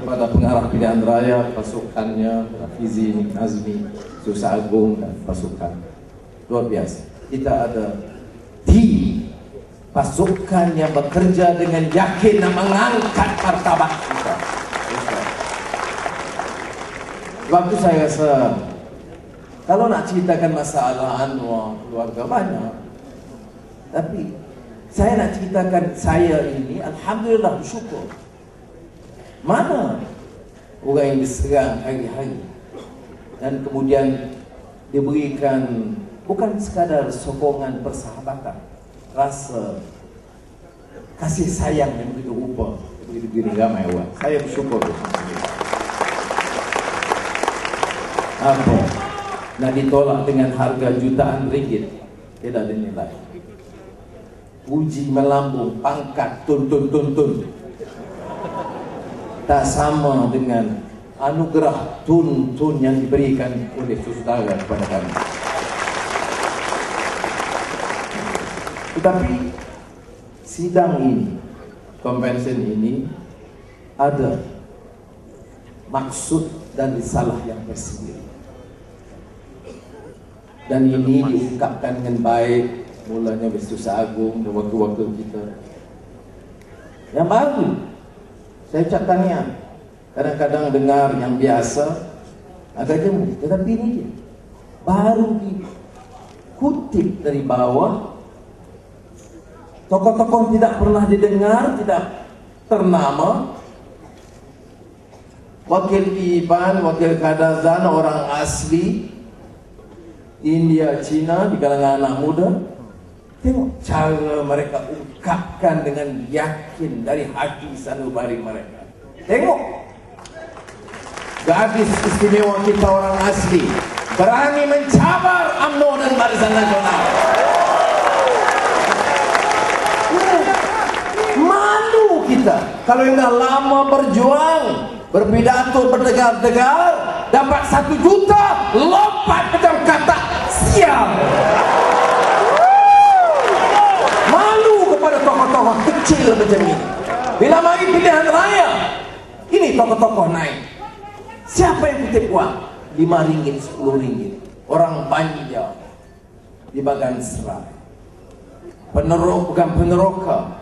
kepada pengarah pilihan raya, pasukannya, Fizi, Nazmi, Susah Agung dan pasukan. Luar biasa. Kita ada tim pasukan yang bekerja dengan yakin dan mengangkat martabat kita. Waktu saya rasa, kalau nak ceritakan masalah Anwar, keluarga banyak. Tapi saya nak ceritakan saya ini, alhamdulillah, bersyukur. Mana orang yang diserang hari-hari dan kemudian diberikan bukan sekadar sokongan persahabatan, rasa kasih sayang yang begitu rupa, begitu ramai orang. Saya bersyukur. Apa? Nak ditolak dengan harga jutaan ringgit, tidak dinilai. Uji melambung, pangkat, tuntun. Tak sama dengan anugerah tuntun yang diberikan oleh saudara kepada kami. Tetapi sidang ini, konvensi ini ada maksud dan risalah yang tersendiri. Dan ini diungkapkan dengan baik, mulanya Susah Agung dan waktu-waktu kita. Yang baru, saya ucap tahniah. Kadang-kadang dengar yang biasa agak jemu, tetapi ini dia baru dikutip dari bawah. Tokoh-tokoh tidak pernah didengar, tidak ternama. Wakil Iban, Wakil Kadazan, orang asli India, Cina, di kalangan anak muda. Tengok cara mereka ungkapkan dengan yakin dari hati sanubari mereka. Tengok gadis istimewa kita orang asli berani mencabar UMNO dan Barisan Nasional. Malu kita kalau yang dah lama berjuang, berpidato, berdegar-degar, dapat 1 juta, lompat macam kata sial. Kepada tokoh-tokoh kecil macam ini. Bila mari pilihan raya, ini tokoh-tokoh naik. Siapa yang kutip uang? 5 ringgit, 10 ringgit. Orang Banjar di Bagan Serai. Penerok, bukan peneroka.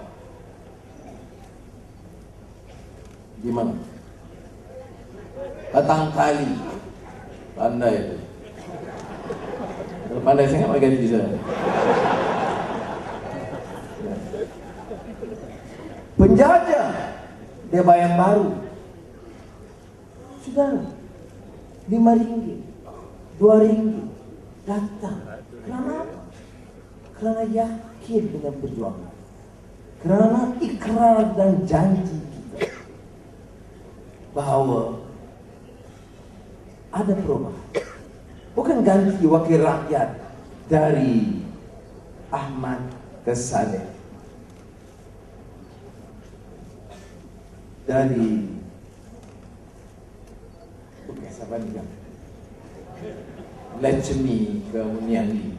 Di mana? Batang Kali. Pandai itu. Kalau pandai sangat mereka bisa. Penjajah, dia bayang baru. Sudah 5 ringgit, 2 ringgit datang. Kenapa? Kerana yakin dengan perjuangan, kerana ikrar dan janji kita bahawa ada perubahan. Bukan ganti wakil rakyat dari Ahmad ke Saleh, dari bukan siapa ni kan, Lechmi ke Uniani,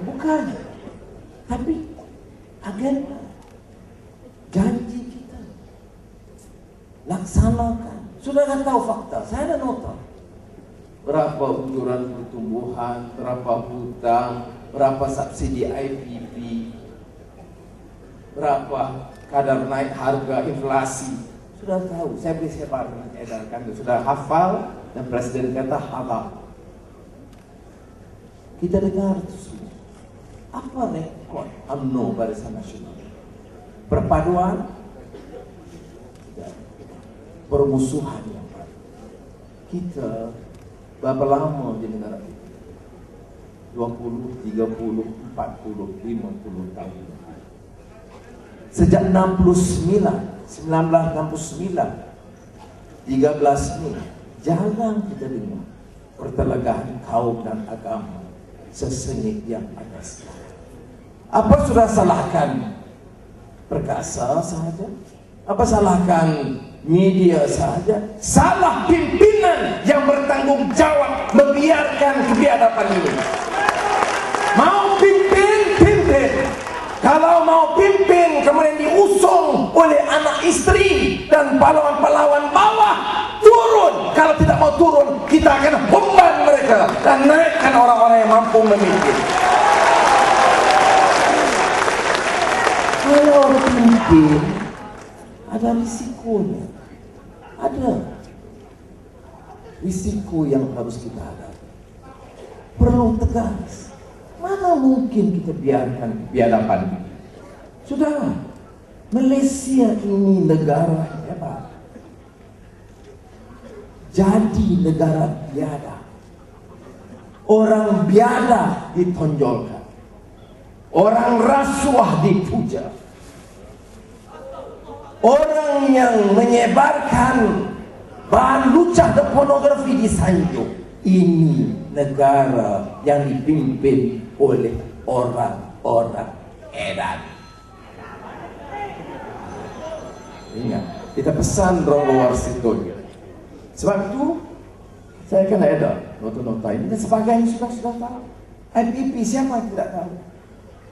bukan, tapi agenda, janji kita laksanakan. Sudah kan tahu fakta, saya ada nota berapa ukuran pertumbuhan, berapa hutang, berapa subsidi IPP, berapa kadar naik harga, inflasi. Sudah tahu, saya beri sebar edarkan, sudah hafal, dan Presiden kata halal. Kita dengar itu semua. Apa rekod UMNO Barisan Nasional? Perpaduan, permusuhan yang baru. Kita berapa lama di negara kita? 20, 30, 40, 50 tahun. Sejak 1969, 13 Mei, jarang kita dengar pertelegahan kaum dan agama sesengit yang ada sekarang. Apa sudah salahkan Perkasa sahaja? Apa salahkan media sahaja? Salah pimpinan yang bertanggung jawab membiarkan kebiadaban ini. Mau pimpin, pimpin. Kalau mau pimpin kemudian diusung oleh anak istri dan pahlawan-pahlawan kita akan humban mereka dan naikkan orang-orang yang mampu memimpin. Kalau orang memimpin, ada risikonya. Ada risiko yang harus kita hadapi. Perlu tegas. Mana mungkin kita biarkan biadaban? Sudah, Malaysia ini negara hebat. Jadi negara biada. Orang biada ditonjolkan. Orang rasuah dipuja. Orang yang menyebarkan bahan lucah dan pornografi disanjung. Ini negara yang dipimpin oleh orang-orang edan. Ingat, kita pesan Ronggo Warsito. Sebab itu saya akan ada nota-nota ini dan sebagainya sudah tahu. IPP siapa yang tidak tahu?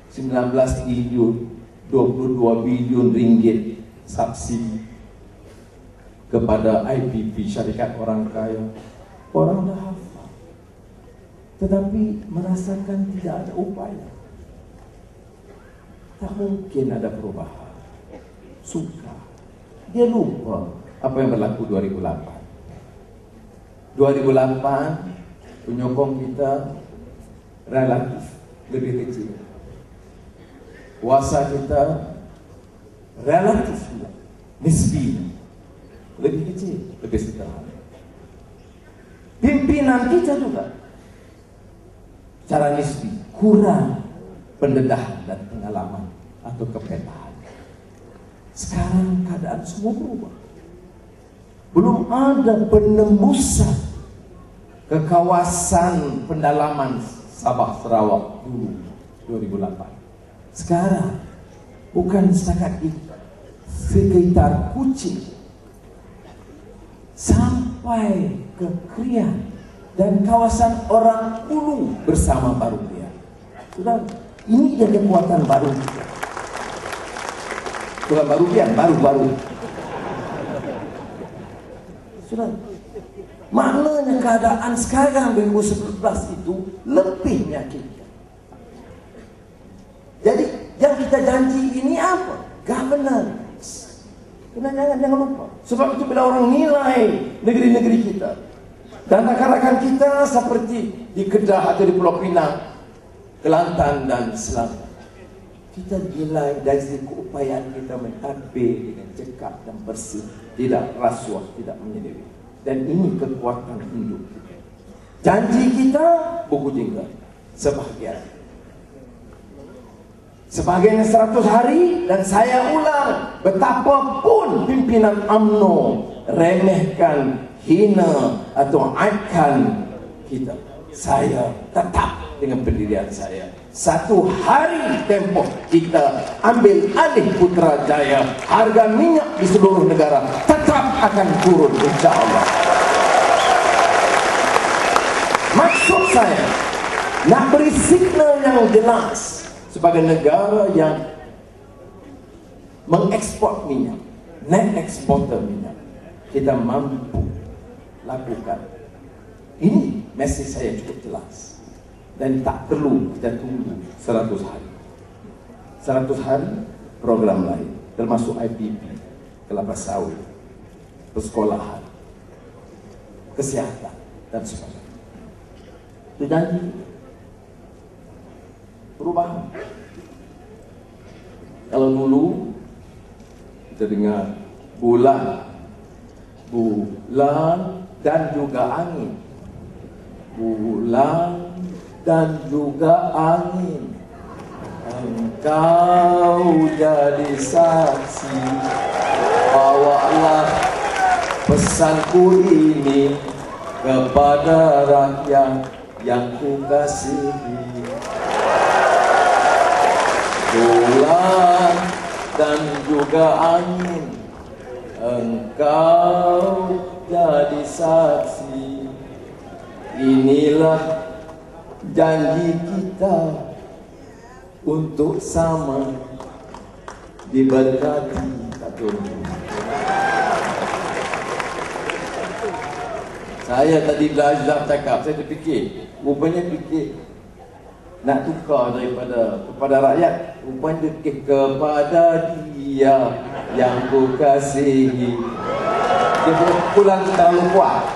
19 triliun, 22 bilion ringgit subsidi kepada IPP, syarikat orang kaya. Orang dah hafal, tetapi merasakan tidak ada upaya. Tak mungkin ada perubahan. Suka. Dia lupa apa yang berlaku 2008. 2008 penyokong kita relatif lebih kecil. Kuasa kita relatif nisbi lebih kecil, lebih sederhana. Pimpinan kita juga secara nisbi kurang pendedahan dan pengalaman atau kepetaan. Sekarang keadaan semua berubah. Belum ada penembusan ke kawasan pendalaman Sabah Sarawak dulu 2008. Sekarang bukan setakat itu, sekitar Kuching sampai ke Krian dan kawasan Orang Ulu bersama Barubian. Sudah, ini dia kekuatan baru kita. Bukan Barubian, baru. Sudah, maknanya keadaan sekarang 2011 itu lebih meyakinkan. Jadi yang kita janji ini apa? Governance. Jangan lupa. Sebab itu bila orang nilai negeri-negeri kita dan rakan-rakan kita seperti di Kedah atau di Pulau Pinang, Kelantan dan Selatan, kita nilai dari keupayaan kita mentadbir dengan cekap dan bersih, tidak rasuah, tidak menyendiri. Dan ini kekuatan hidup kita. Janji kita buku tinggal sebahagian. Sebagian 100 hari, dan saya ulang, betapapun pimpinan UMNO remehkan, hina atau aibkan kita, saya tetap dengan pendirian saya. Satu hari tempoh kita ambil alih Putrajaya, harga minyak di seluruh negara tetap akan turun, insyaAllah. Maksud saya nak beri signal yang jelas sebagai negara yang mengekspor minyak, net eksporter minyak, kita mampu lakukan. Ini mesej saya cukup jelas. Dan tak perlu kita tunggu 100 hari. 100 hari program lain, termasuk IPP, kelapa sawit, persekolahan, kesihatan, dan sebagainya. Itu janji perubahan. Kalau dulu kita dengar bulan dan juga angin, bulan dan juga angin, engkau jadi saksi, bawalah pesanku ini kepada rakyat yang ku kasihi. Bulan dan juga angin, engkau jadi saksi. Inilah janji kita untuk sama diberkati. Saya tadi belajar cakap, saya terfikir, rupanya fikir nak tukar daripada kepada rakyat, rupanya kepada dia yang ku kasihi. Dia pulang terlalu kuat.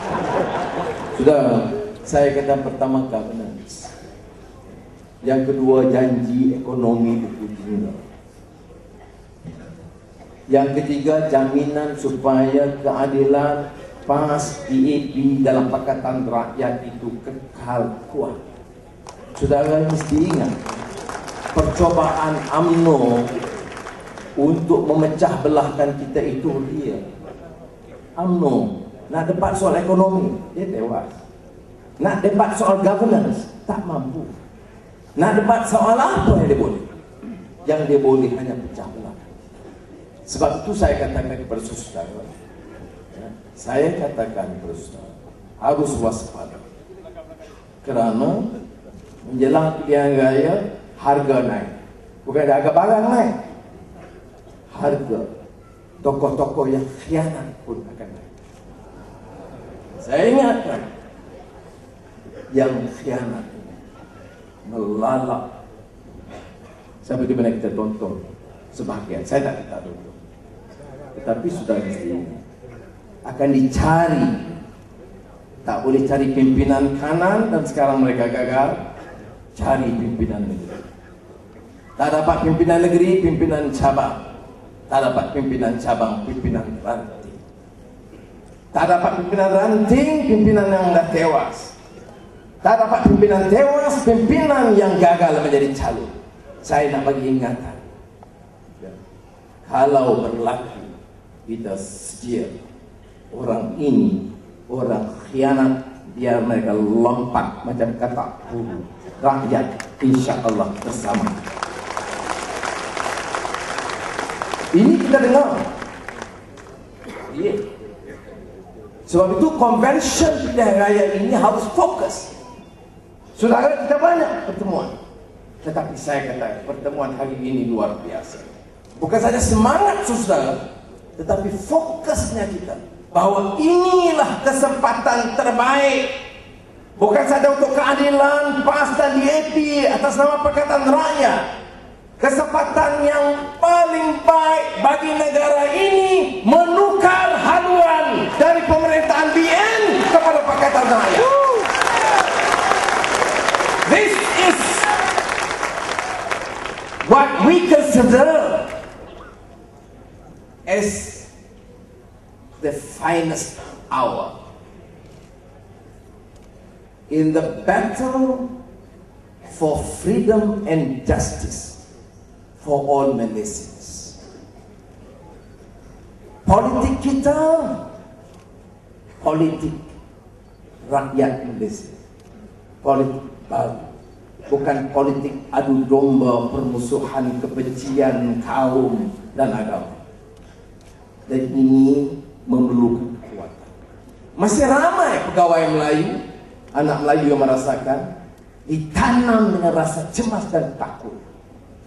Sudah, saya kata pertama governance. Yang kedua janji ekonomi itu tinggal. Yang ketiga jaminan supaya keadilan PAS, PAP dalam Pakatan Rakyat itu kekal kuat. Saudara mesti ingat, percobaan UMNO untuk memecah belahkan kita itu dia. UMNO nak debat soal ekonomi, dia tewas. Nak debat soal governance, tak mampu. Nak debat soal apa yang dia boleh? Yang dia boleh hanya pecah belah. Sebab itu saya katakan kepada saudara, saya katakan kepada saudara, harus waspada. Kerana menjelang pilihan raya, harga naik. Bukan harga barang naik, harga tokoh-tokoh yang khianat pun akan naik. Saya ingatkan, yang khianat melalak. Seperti mana kita tonton sebahagian, saya tak kata tonton, tetapi sudah mesti akan dicari. Tak boleh cari pimpinan kanan dan sekarang mereka gagal. Cari pimpinan negeri. Tak dapat pimpinan negeri, pimpinan cabang. Tak dapat pimpinan cabang, pimpinan ranting. Tak dapat pimpinan ranting, pimpinan yang dah tewas. Tak dapat pimpinan tewas, pimpinan yang gagal menjadi calon. Saya nak bagi ingatan, kalau berlaku kita sedia orang ini, orang khianat, biar mereka lompat macam kata bulu. Rakyat insya-Allah bersama. Ini kita dengar. Yeah. Sebab itu konvensyen pilihan raya ini harus fokus. Saudara, kita banyak pertemuan, tetapi saya kata pertemuan hari ini luar biasa. Bukan saja semangat saudara, tetapi fokusnya kita bahwa inilah kesempatan terbaik, bukan saja untuk keadilan PAS dan DAP atas nama Pakatan Rakyat, kesempatan yang paling baik bagi negara ini menukar haluan dari pemerintahan BN kepada Pakatan Rakyat. This is what we consider as the finest hour in the battle for freedom and justice for all Malaysians. Politik kita, politik rakyat Malaysia, politik baru, bukan politik adu domba, permusuhan, kebencian kaum dan agama. Dan ini memerlukan kekuatan. Masih ramai pegawai Melayu, anak Melayu yang merasakan ditanam dengan rasa cemas dan takut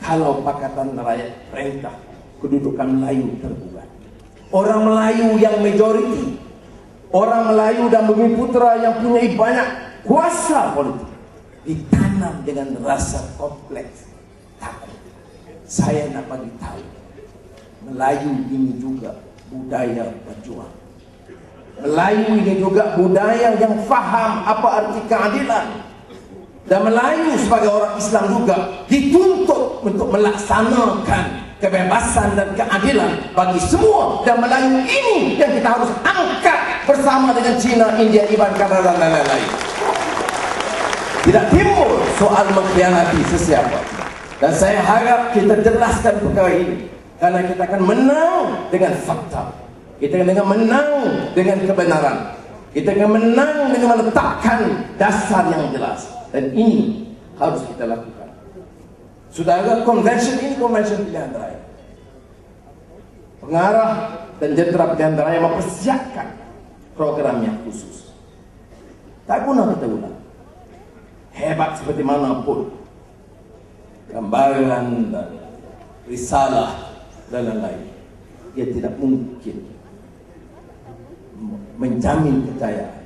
kalau Pakatan Rakyat perintah kedudukan Melayu terbuat. Orang Melayu yang majoriti, orang Melayu dan Bumi Putra yang punya banyak kuasa politik, ditanam dengan rasa kompleks takut. Saya nak bagi tahu, Melayu ini juga budaya berjuang. Melayu ini juga budaya yang faham apa arti keadilan. Dan Melayu sebagai orang Islam juga dituntut untuk melaksanakan kebebasan dan keadilan bagi semua. Dan Melayu ini yang kita harus angkat bersama dengan China, India, Iran, Kanada dan lain-lain. Tidak timbul soal mengkhianati sesiapa. Dan saya harap kita jelaskan perkara ini, karena kita akan menang dengan fakta. Kita akan menang dengan kebenaran. Kita akan menang dengan meletakkan dasar yang jelas. Dan ini harus kita lakukan. Saudara, konvensyen ini konvensyen pilihan raya. Pengarah dan jentera pilihan raya mempersiapkan program yang khusus. Tak guna kita ulang. Hebat seperti manapun gambaran dan risalah dan lain-lain, dia tidak mungkin menjamin kejayaan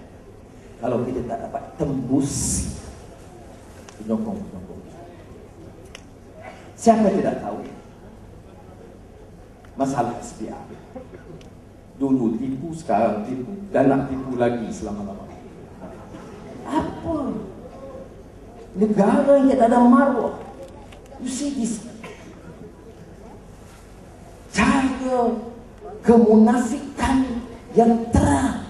kalau kita tak dapat tembus penyokong. Siapa tidak tahu masalah SPR? Dulu tipu, sekarang tipu, dan nak tipu lagi selama-lamanya. Apa? Negara yang tak ada maruah. You see this? Cara kemunafikan yang terang,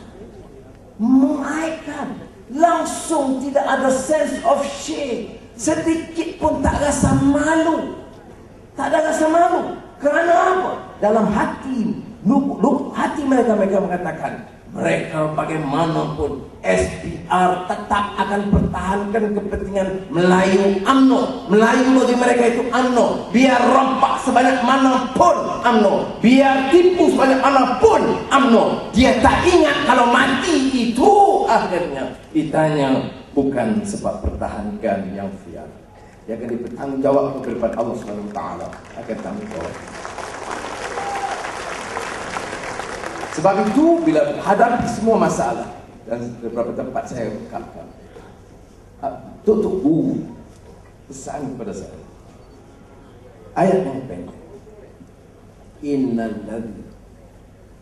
mengaitkan, langsung tidak ada sense of shame, sedikit pun tak rasa malu. Tak ada rasa malu. Kerana apa? Dalam hati mereka mengatakan, mereka bagaimanapun SPR tetap akan pertahankan kepentingan Melayu UMNO. Melayu bagi mereka itu UMNO. Biar rompak sebanyak manapun UMNO, biar tipu sebanyak manapun UMNO. Dia tak ingat kalau mati itu akhirnya ditanya bukan sebab pertahankan yang fair. Dia akan dipertanggungjawab kepada Allah SWT akan tanggungjawab. Sebab itu bila hadapi semua masalah, dan beberapa tempat saya ungkapkan, Tok Guru pesan kepada saya ayat yang pendek,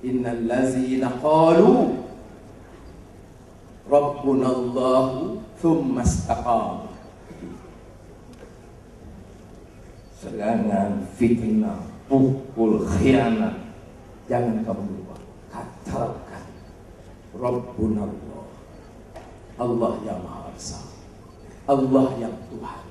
innal ladzina qalu rabbunallahu thumma istaqamu. Serangan, fitnah, pukul, khianat, jangan kamu lupa. Katakan Rabbunallah, Allah yang Maha Esa, Allah yang Tuhan.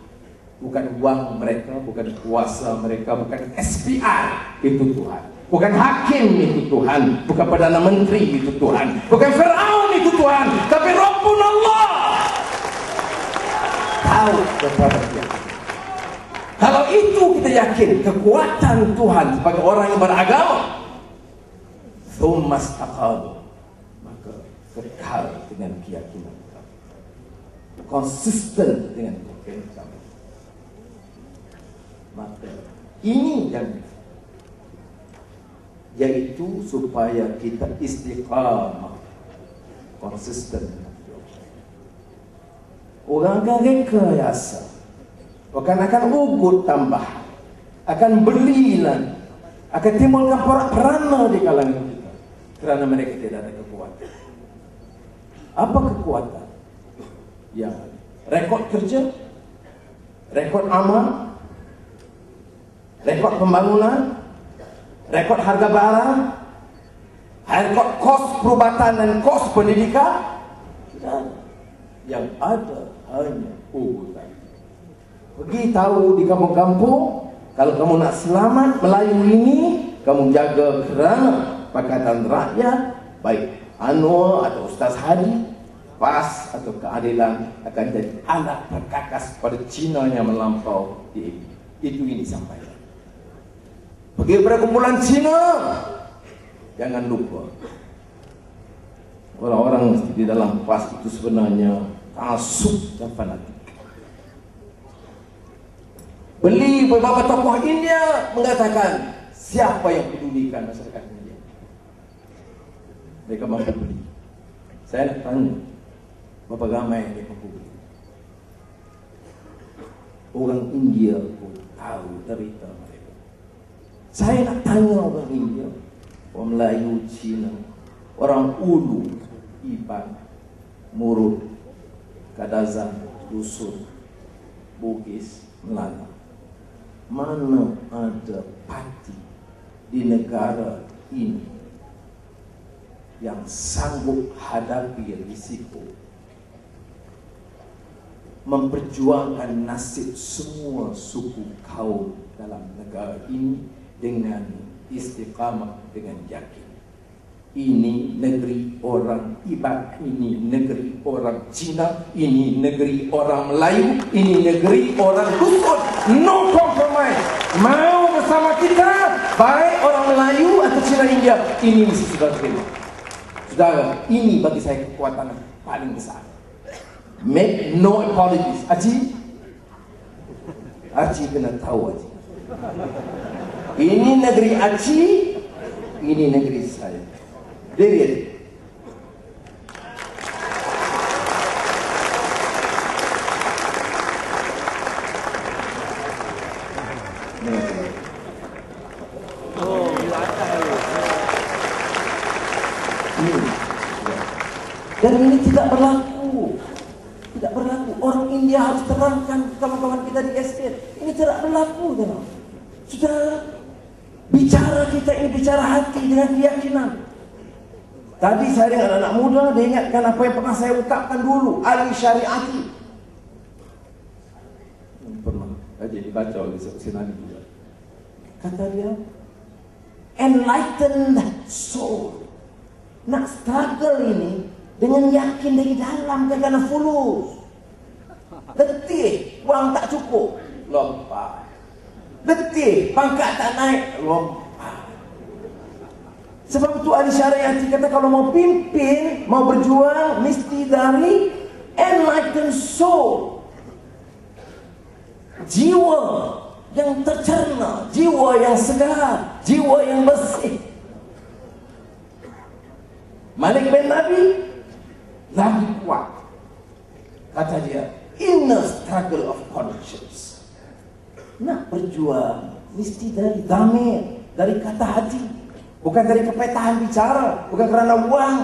Bukan uang mereka, bukan kuasa mereka, bukan SPR itu Tuhan, bukan hakim itu Tuhan, bukan Perdana Menteri itu Tuhan, bukan Firaun itu Tuhan, tapi Rabbunallah. Tahu kepada dia. Kalau itu kita yakin kekuatan Tuhan sebagai orang yang beragama, tsumma istaqamu, maka kekal dengan keyakinan kami, konsisten dengan keyakinan kami. Maka ini yang yaitu supaya kita istiqamah, konsisten dengan Tuhan. Orang akan rekayasa, akan ugut tambah, akan belilah, akan timbulkan porak-poranda di kalangan kita, kerana mereka tidak ada kekuatan. Apa kekuatan? Ya, rekod kerja, rekod amal, rekod pembangunan, rekod harga barang, rekod kos perubatan dan kos pendidikan. Dan yang ada hanya ugutan. Pergi tahu di kampung-kampung, kalau kamu nak selamat Melayu ini, kamu jaga kerana Pakatan Rakyat, baik Anwar atau Ustaz Hadi, PAS atau keadilan akan jadi alat perkakas pada Cina yang melampau di itu ini disampaikan. Pergi pada kumpulan Cina, jangan lupa orang-orang di dalam PAS itu sebenarnya taksub dan fanatik. Beli beberapa tokoh India mengatakan, siapa yang pedulikan masyarakat India? Mereka mampu beli. Saya nak tanya, berapa ramai yang mampu beli? Orang India pun tahu cerita mereka. Saya nak tanya orang India, orang Melayu, Cina, orang Ulu, Iban, Murud, Kadazan, Dusun, Bugis, Melaka. Mana ada parti di negara ini yang sanggup hadapi risiko memperjuangkan nasib semua suku kaum dalam negara ini dengan istiqamah, dengan yakin. Ini negeri orang Iban, ini negeri orang Cina, ini negeri orang Melayu, ini negeri orang Dusun. No compromise. Mau bersama kita, baik orang Melayu atau Cina India, ini mesti sudah terima. Saudara, ini bagi saya kekuatan paling besar. Make no apologies. Aci kena tahu Aci. Ini negeri Aci, ini negeri saya. Period. Ini. Ya. Dan ini tidak berlaku. Tidak berlaku. Orang India harus terangkan kawan-kawan kita di SK. Ini tidak berlaku. Teman. Sudah bicara kita ini bicara hati dengan keyakinan. Tadi saya dengan anak muda, dia ingatkan apa yang pernah saya ungkapkan dulu, Ali Syariati. Pernah jadi baca oleh Sinani juga. Kata dia, enlightened soul. Nak struggle ini dengan yakin dari dalam, karena fulus. Letih, uang tak cukup, lompat. Letih, pangkat tak naik, lompat. Sebab itu Ali Syariati kata kalau mau pimpin, mau berjuang, mesti dari enlightened soul. Jiwa yang tercerna, jiwa yang segar, jiwa yang bersih. Malik bin Nabi lagi kuat. Kata dia, inner struggle of conscience. Nak berjuang, mesti dari damir, dari kata hati. Bukan dari kepetahan bicara, bukan karena uang,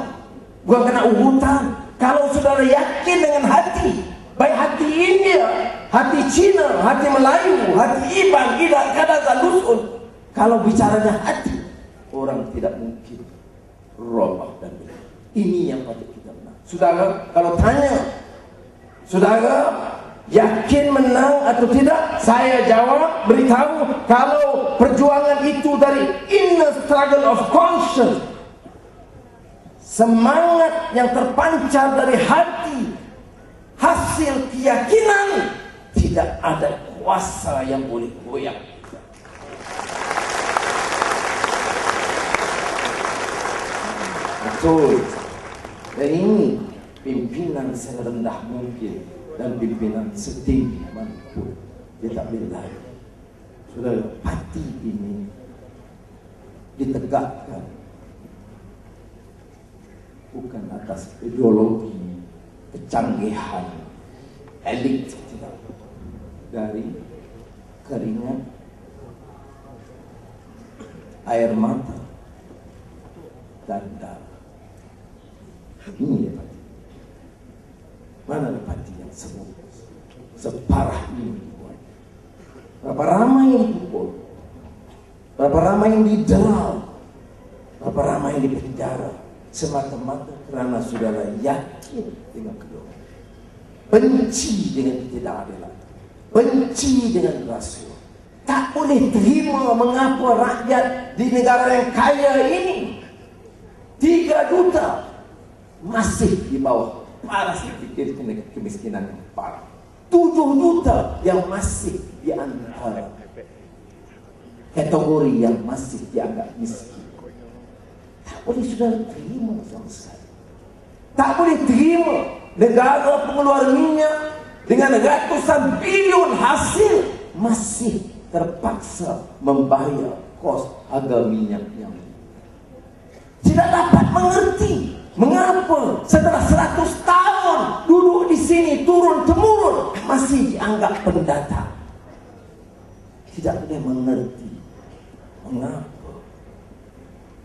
bukan karena urutan. Kalau saudara yakin dengan hati, baik hati India, hati Cina, hati Melayu, hati Iban, Idak, Kadazan, Dusun, kalau bicaranya hati, orang tidak mungkin roboh dan benar. Ini yang patut kita menang. Saudara, kalau tanya, saudara yakin menang atau tidak? Saya jawab, beritahu, kalau perjuangan itu dari inner struggle of conscience, semangat yang terpancar dari hati, hasil keyakinan, tidak ada kuasa yang boleh goyang. Betul. Dan ini pimpinan serendah mungkin dan pimpinan setinggi manapun, dia tak boleh lari. Saudara, hati ini ditegakkan bukan atas ideologi, kecanggihan, elit, tidak. Dari keringat, air mata, dan darah. Ini dia hati. Mana ada hati yang semua separah ini dibuat? Berapa ramai yang dipukul, berapa ramai yang didera, berapa ramai yang dipenjara, semata-mata karena saudara yakin dengan kedua, benci dengan ketidakadilan, benci dengan rasuah, tak boleh terima mengapa rakyat di negara yang kaya ini 3 juta masih di bawah paras kemiskinan yang parah. 7 juta yang masih di antara kategori yang masih dianggap miskin. Tak boleh saudara terima sama sekali. Tak boleh terima negara pengeluar minyak dengan ratusan bilion hasil masih terpaksa membayar kos harga minyak yang tidak dapat mengerti mengapa setelah 100 tahun duduk di sini turun-temurun masih dianggap pendatang. Tidak boleh mengerti mengapa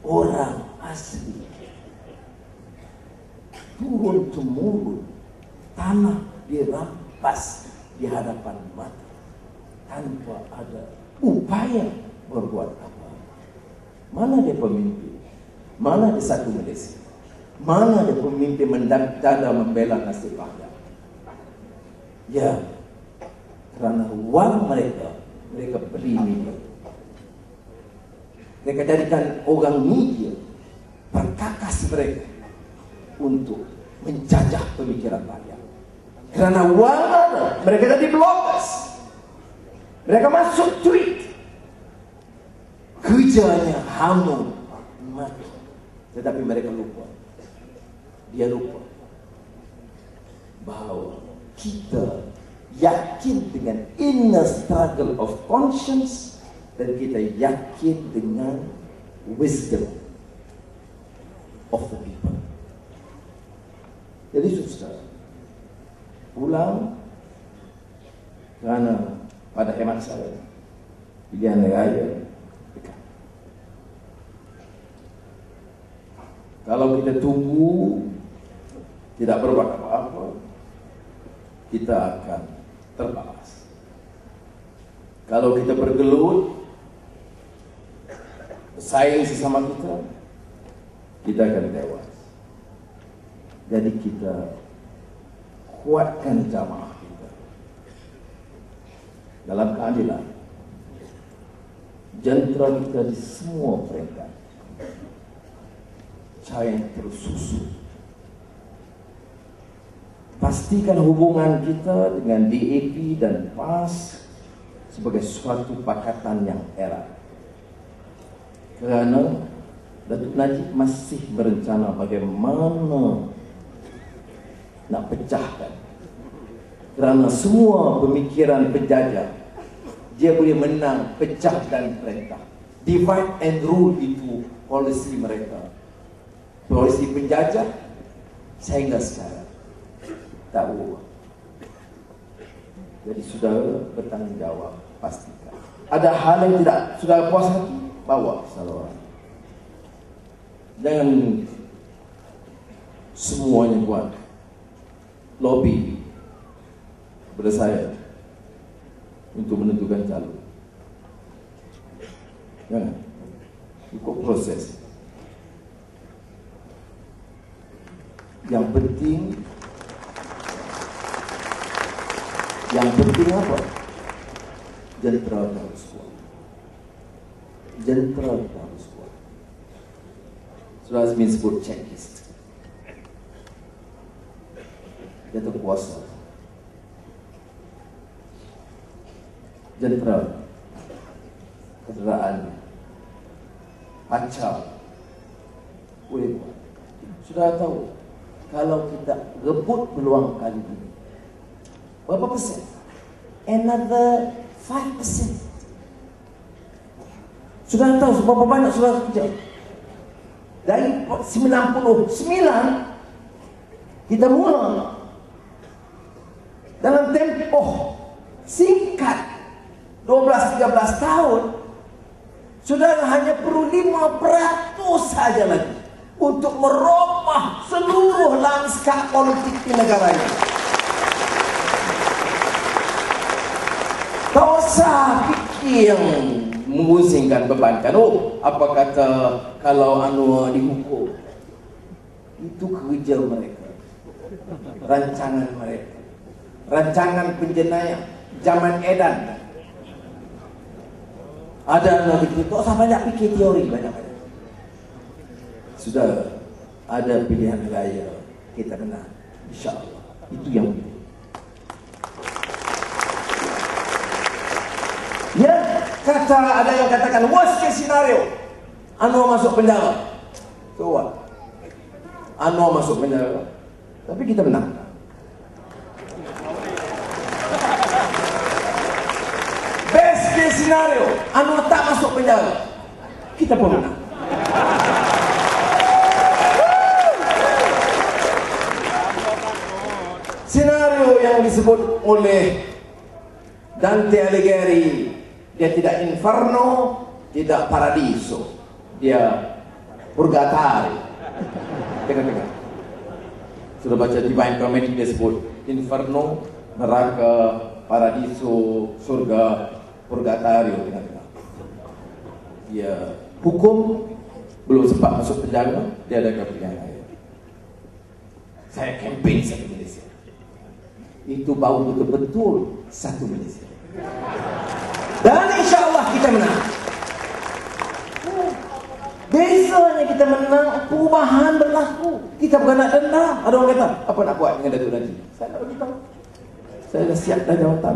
orang asli turun-temurun tanah dirampas di hadapan mata tanpa ada upaya berbuat apa. Mana dia pemimpin? Mana dia satu Malaysia? Mana ada pemimpin mendada membela nasib rakyat? Ya, kerana uang mereka beli media. Mereka jadikan orang media perkakas mereka untuk menjajah pemikiran rakyat. Kerana uang ada, mereka jadi bloggers. Mereka masuk tweet. Kerjanya hamun mati. Tetapi mereka lupa. Dia lupa bahawa kita yakin dengan inner struggle of conscience dan kita yakin dengan wisdom of the people. Jadi saudara, ulang kerana pada hemat saya pilihan raya dekat. Kalau kita tunggu tidak berbuat apa-apa, kita akan terbalas. Kalau kita bergelut, bersaing sesama kita akan tewas. Jadi kita kuatkan jamaah kita dalam keadilan, jentera kita di semua peringkat, cahaya tersusun. Pastikan hubungan kita dengan DAP dan PAS sebagai suatu pakatan yang erat. Kerana Datuk Najib masih berencana bagaimana nak pecahkan. Kerana semua pemikiran penjajah, dia boleh menang pecah dan perintah. Divide and rule itu polisi mereka. Polisi penjajah sehingga sekarang tak ubah. Jadi saudara bertanggungjawab, pastikan. Ada hal yang tidak saudara puas hati, bawa salah orang. Jangan semuanya buat lobby kepada saya untuk menentukan calon. Jangan. Ikut proses. Yang penting apa? Jentera harus kuat. Jentera harus kuat. Sudah Azmin sebut checklist. Jatuh kuasa. Jentera, kenderaan, pacar, boleh buat. Sudah tahu, kalau kita rebut peluang kali ini, berapa persen? Another 5%. Sudah tahu berapa banyak sudah kerja? Dari 99 kita mula dalam tempo singkat 12-13 tahun. Saudara hanya perlu 5% saja lagi untuk merubah seluruh lanskap politik di negaranya. Tak usah fikir yang mengusingkan, bebankan. Oh, apa kata kalau Anwar dihukum? Itu kerja mereka, rancangan mereka, rancangan penjenayah zaman edan. Ada Anwar itu, tak usah banyak fikir teori, banyak-banyak. Sudah ada pilihan raya, kita menang, insyaAllah. Itu yang penting. Ya, ada yang katakan worst case scenario, Anwar masuk penjara. So what? Anwar masuk penjara, tapi kita menang. Best case scenario, Anwar tak masuk penjara, kita pun menang. Senario yang disebut oleh Dante Alighieri, dia tidak inferno, tidak paradiso, dia purgatorio. Tengok-tengok. Sudah baca Divine Comedy, dia sebut inferno, neraka, paradiso, surga, purgatorio. Tengok-tengok. Dia hukum, belum sempat masuk penjara, dia ada kepentingan lain. Saya campaign satu Malaysia. Itu bau betul-betul satu Malaysia. Dan insyaAllah kita menang. Besoknya kita menang, perubahan berlaku. Kita bukan nak dendam. Ada orang kata, apa nak buat dengan Datuk Najib? Saya nak beritahu. Saya dah siap dah jawatan.